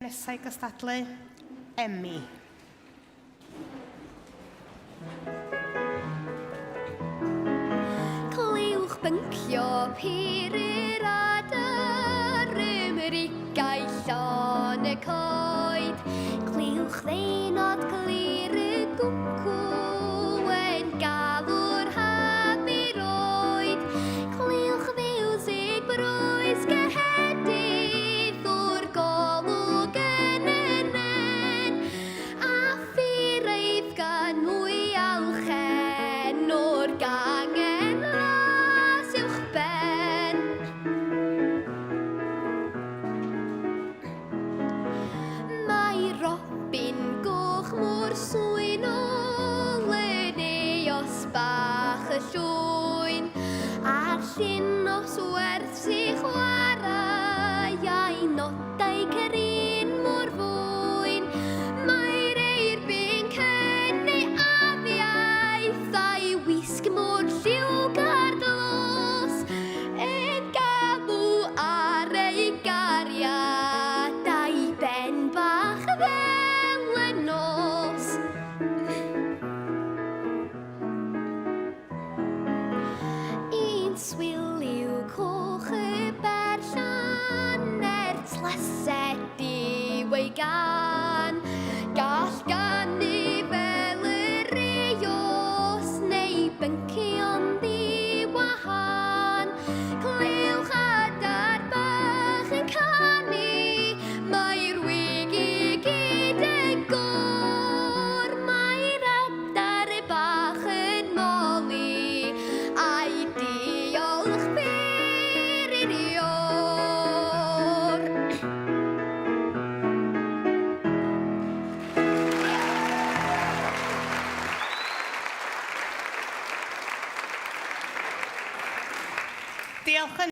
Nesau gystadlu, Emmy. Clywch byncio pirir adar Ymrigau llon y coed Clywch ddeinod glir y gwcw yn galw'r hafur oed Clywch fiwsig brwys gyhedydd o'r golwg yn y nen A ffireidd gan mwy alchen o'r gangen las uwch ben Mae robin goch mor swyn o leneos bach y llwyn A'r llun os werth sy'n chwarae a'i nodau cerin mor fwyn Mae'r eirbyn cynnu afiaeth a'i wisg mor lliwg ar dlos yn galw ar ei gariad a'i ben bach fel y nos Un swyliw coch y berllan tlysedu ei gan Gall ganu fel yr eos neu byncion ddiwahan Clywch adar bach yn canu Mae'r wig i gyd yn gor Mae'r adar bach yn moli A'i diolch byr i'r ior Diolch yn